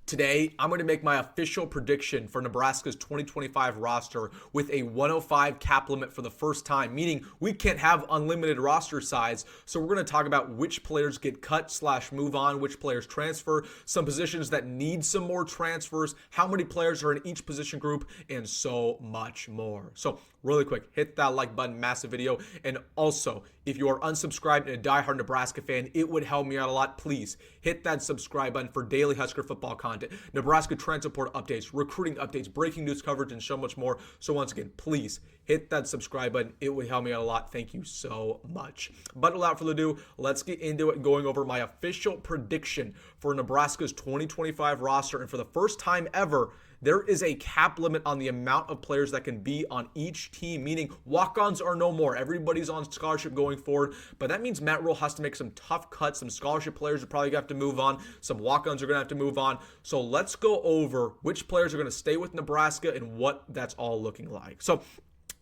Today, I'm going to make my official prediction for Nebraska's 2025 roster with a 105 cap limit for the first time, meaning we can't have unlimited roster size. So we're going to talk about which players get cut / move on, which players transfer, some positions that need some more transfers, how many players are in each position group, and so much more. So really quick, hit that like button, massive video. And also, if you are unsubscribed and a diehard Nebraska fan, it would help me out a lot. Please hit that subscribe button for daily Husker football content, Nebraska transfer portal updates, recruiting updates, breaking news coverage, and so much more. So once again, please hit that subscribe button. It would help me out a lot. Thank you so much. But without further ado, let's get into it, going over my official prediction for Nebraska's 2025 roster. And for the first time ever, there is a cap limit on the amount of players that can be on each team, meaning walk-ons are no more. Everybody's on scholarship going forward, but that means Matt Rhule has to make some tough cuts. Some scholarship players are probably going to have to move on. Some walk-ons are going to have to move on. So let's go over which players are going to stay with Nebraska and what that's all looking like. So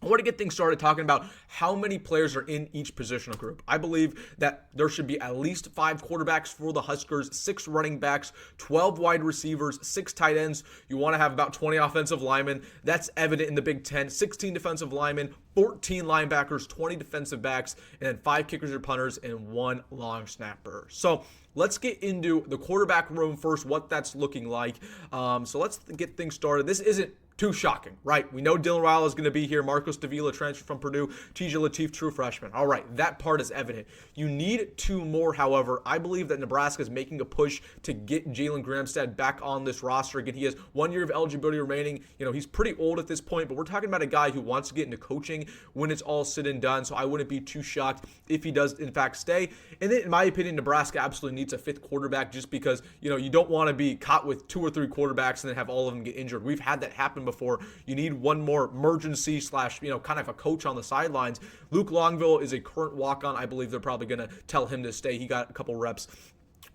I want to get things started talking about how many players are in each positional group. I believe that there should be at least 5 quarterbacks for the Huskers, 6 running backs, 12 wide receivers, 6 tight ends. You want to have about 20 offensive linemen. That's evident in the Big Ten. 16 defensive linemen, 14 linebackers, 20 defensive backs, and then 5 kickers or punters, and 1 long snapper. So let's get into the quarterback room first, what that's looking like. So let's get things started. This isn't too shocking, right? We know Dylan Raiola is going to be here. Marcos Davila transferred from Purdue. TJ Lateef, true freshman. All right, that part is evident. You need 2 more, however. I believe that Nebraska is making a push to get Jalen Gramstad back on this roster. Again, he has 1 year of eligibility remaining. You know, he's pretty old at this point, but we're talking about a guy who wants to get into coaching when it's all said and done, so I wouldn't be too shocked if he does, in fact, stay. And then, in my opinion, Nebraska absolutely needs a 5th quarterback just because, you know, you don't want to be caught with 2 or 3 quarterbacks and then have all of them get injured. We've had that happen before. You need one more emergency / kind of a coach on the sidelines. Luke Longville is a current walk-on. I believe they're probably going to tell him to stay. He got a couple reps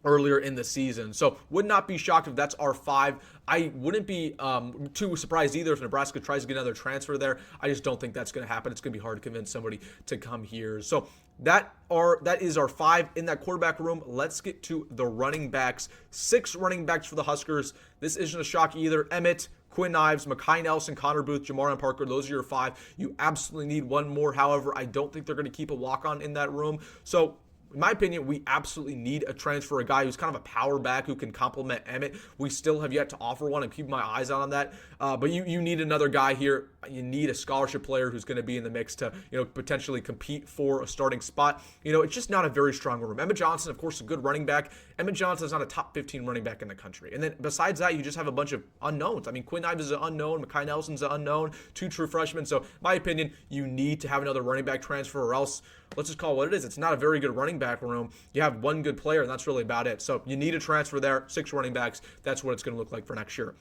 earlier in the season. So would not be shocked if that's our 5. I wouldn't be too surprised either if Nebraska tries to get another transfer there. I just don't think that's going to happen. It's going to be hard to convince somebody to come here. So that is our 5 in that quarterback room. Let's get to the running backs. 6 running backs for the Huskers. This isn't a shock either. Emmett, Quinn Ives, Mekhi Nelson, Connor Booth, Jamarian Parker, those are your 5. You absolutely need 1 more. However, I don't think they're going to keep a walk-on in that room. So in my opinion, we absolutely need a transfer, a guy who's kind of a power back who can complement Emmett. We still have yet to offer one. I'm keeping my eyes out on that. But you need another guy here. You need a scholarship player who's going to be in the mix to, potentially compete for a starting spot. It's just not a very strong room. Emmett Johnson, of course, a good running back. Emmett Johnson is not a top 15 running back in the country. And then besides that, you just have a bunch of unknowns. I mean, Quinn Ives is an unknown. Mekhi Nelson's an unknown. 2 true freshmen. So, in my opinion, you need to have another running back transfer, or else let's just call it what it is. It's not a very good running back room. You have 1 good player, and that's really about it. So you need a transfer there. 6 running backs. That's what it's going to look like for next year.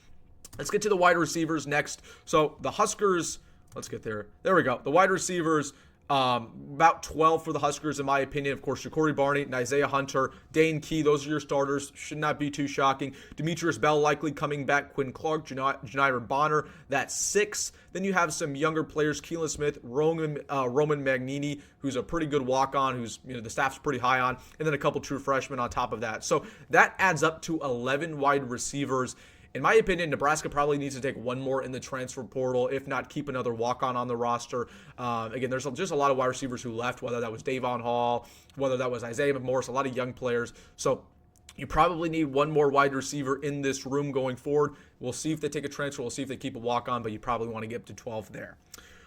Let's get to the wide receivers next. So the Huskers, let's get there. There we go. The wide receivers, about 12 for the Huskers, in my opinion. Of course, Ja'Cory Barney and Isaiah Hunter, Dane Key, those are your starters. Should not be too shocking. Demetrius Bell likely coming back. Quinn Clark, Janier Bonner, that's 6. Then you have some younger players, Keelan Smith, Roman Magnini, who's a pretty good walk-on, who's the staff's pretty high on, and then a couple true freshmen on top of that. So that adds up to 11 wide receivers. In my opinion, Nebraska probably needs to take 1 more in the transfer portal, if not keep another walk-on on the roster. Again, there's just a lot of wide receivers who left, whether that was Davon Hall, whether that was Isaiah McMorris, a lot of young players. So you probably need 1 more wide receiver in this room going forward. We'll see if they take a transfer. We'll see if they keep a walk-on, but you probably want to get up to 12 there.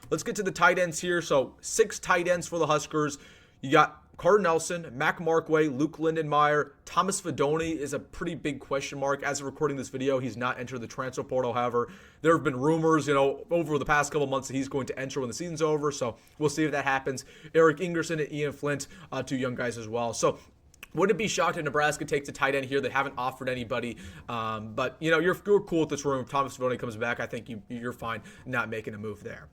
Let's get to the tight ends here. So 6 tight ends for the Huskers. You got Carter Nelson, Mac Markway, Luke Lindenmeyer. Thomas Fidone is a pretty big question mark. As of recording this video, he's not entered the transfer portal. However, there have been rumors, over the past couple months that he's going to enter when the season's over. So we'll see if that happens. Eric Ingerson and Ian Flint, 2 young guys as well. So wouldn't be shocked if Nebraska takes a tight end here. They haven't offered anybody. But, you're cool with this room. If Thomas Fidone comes back, I think you're fine not making a move there.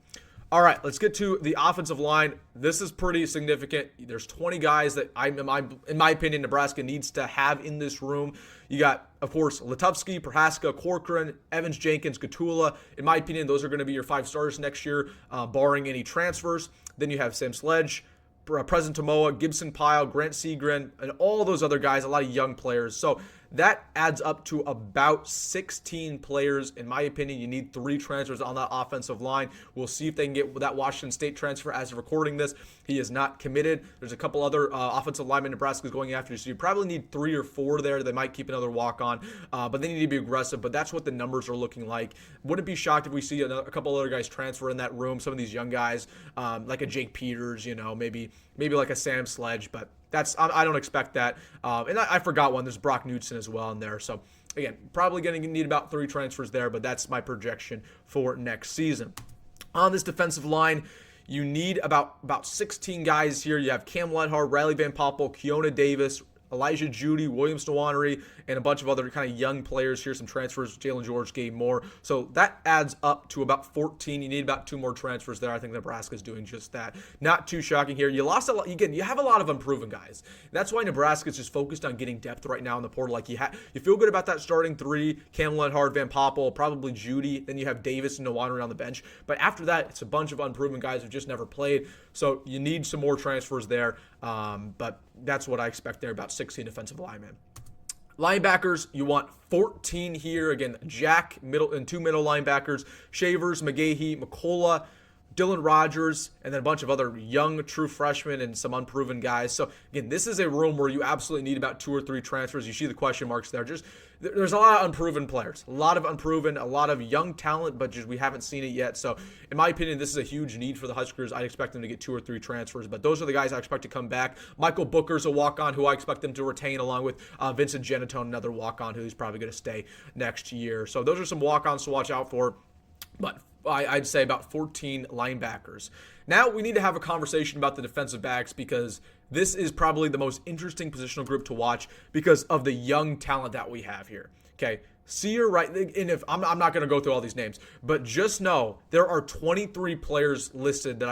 All right, let's get to the offensive line. This is pretty significant. There's 20 guys that, in my opinion, Nebraska needs to have in this room. You got, of course, Latufsky, Prohaska, Corcoran, Evans, Jenkins, Gatula. In my opinion, those are going to be your 5 starters next year, barring any transfers. Then you have Sam Sledge, Present Tomoa, Gibson Pyle, Grant Seagren, and all those other guys, a lot of young players. So that adds up to about 16 players. In my opinion, you need 3 transfers on that offensive line. We'll see if they can get that Washington State transfer as of recording this. He is not committed. There's a couple other offensive linemen Nebraska is going after, so you probably need 3 or 4 there. They might keep another walk-on, but they need to be aggressive. But that's what the numbers are looking like. Wouldn't be shocked if we see a couple other guys transfer in that room. Some of these young guys, like a Jake Peters, maybe like a Sam Sledge, but I don't expect that. And I forgot one. There's Brock Knudsen as well in there. So again, probably going to need about 3 transfers there, but that's my projection for next season. On this defensive line, you need about 16 guys here. You have Cam Lenhart, Riley Van Poppel, Keona Davis, Elijah Judy, William Stawanery, and a bunch of other kind of young players here. Some transfers, Jalen George, Gabe Moore. So that adds up to about 14. You need about 2 more transfers there. I think Nebraska is doing just that. Not too shocking here. You lost a lot. Again, you have a lot of unproven guys. That's why Nebraska is just focused on getting depth right now in the portal. Like you feel good about that starting 3, Cam Lenhart, Van Poppel, probably Judy. Then you have Davis and Stawanery on the bench. But after that, it's a bunch of unproven guys who just never played. So you need some more transfers there. But that's what I expect there, about 16 defensive linemen. Linebackers, you want 14 here. Again, Jack, middle and 2 middle linebackers, Shavers, McGahee, McCullough, Dylan Rogers, and then a bunch of other young true freshmen and some unproven guys. So again, this is a room where you absolutely need about 2 or 3 transfers. You see the question marks there. There's a lot of unproven players, a lot of young talent, but just we haven't seen it yet. So in my opinion, this is a huge need for the Huskers. I expect them to get 2 or 3 transfers, but those are the guys I expect to come back. Michael Booker's a walk-on who I expect them to retain, along with Vincent Genatone, another walk-on who's probably going to stay next year. So those are some walk-ons to watch out for. But I'd say about 14 linebackers. Now we need to have a conversation about the defensive backs, because this is probably the most interesting positional group to watch because of the young talent that we have here. Okay, Sear, right? And if I'm not going to go through all these names, but just know there are 23 players listed that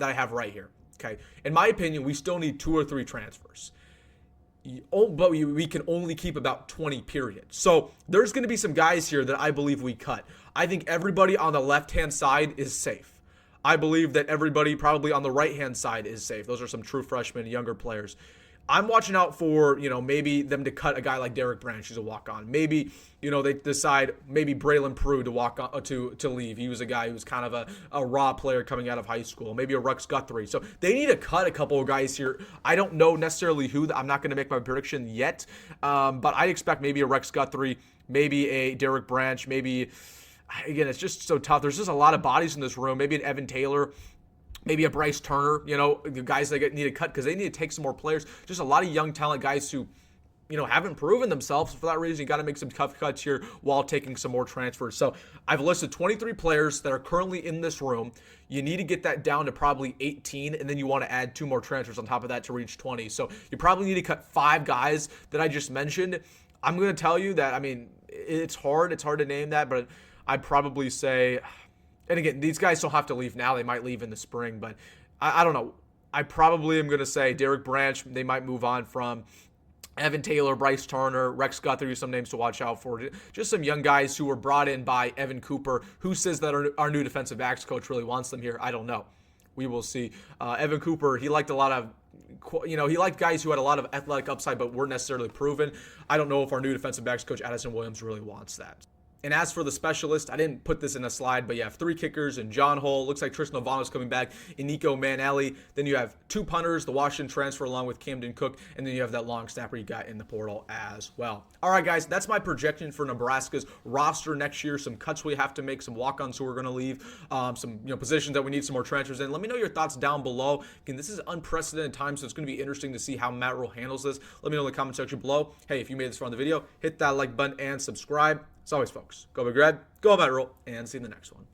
I have right here. Okay, in my opinion, we still need 2 or 3 transfers. But we can only keep about 20, period. So there's going to be some guys here that I believe we cut. I think everybody on the left-hand side is safe. I believe that everybody probably on the right-hand side is safe. Those are some true freshmen, younger players. I'm watching out for, maybe them to cut a guy like Derek Branch, who's a walk-on. Maybe, they decide maybe Braylon Prue to walk on, to leave. He was a guy who was kind of a raw player coming out of high school. Maybe a Rex Guthrie. So they need to cut a couple of guys here. I don't know necessarily who. I'm not going to make my prediction yet. But I expect maybe a Rex Guthrie, maybe a Derek Branch, maybe, again, it's just so tough. There's just a lot of bodies in this room. Maybe an Evan Taylor. Maybe a Bryce Turner, the guys that need to cut because they need to take some more players. Just a lot of young talent guys who, haven't proven themselves. For that reason, you got to make some tough cuts here while taking some more transfers. So I've listed 23 players that are currently in this room. You need to get that down to probably 18, and then you want to add 2 more transfers on top of that to reach 20. So you probably need to cut 5 guys that I just mentioned. I'm going to tell you that, it's hard. It's hard to name that, but I'd probably say... And again, these guys don't have to leave now. They might leave in the spring, but I don't know. I probably am going to say Derek Branch, they might move on from. Evan Taylor, Bryce Turner, Rex Guthrie, some names to watch out for. Just some young guys who were brought in by Evan Cooper, who says that our new defensive backs coach really wants them here. I don't know. We will see. Evan Cooper, he liked a lot of, he liked guys who had a lot of athletic upside but weren't necessarily proven. I don't know if our new defensive backs coach, Addison Williams, really wants that. And as for the specialist, I didn't put this in a slide, but you have 3 kickers and John Hull. Looks like Tristan Ovano's coming back, and Nico Manelli. Then you have 2 punters, the Washington transfer along with Camden Cook, and then you have that long snapper you got in the portal as well. All right, guys, that's my projection for Nebraska's roster next year. Some cuts we have to make, some walk-ons who are going to leave, some positions that we need some more transfers in. Let me know your thoughts down below. Again, this is unprecedented time, so it's going to be interesting to see how Matt Rhule handles this. Let me know in the comment section below. Hey, if you made this far in the video, hit that like button and subscribe. As always, folks, go Big Red, go Matt Rhule, and see you in the next one.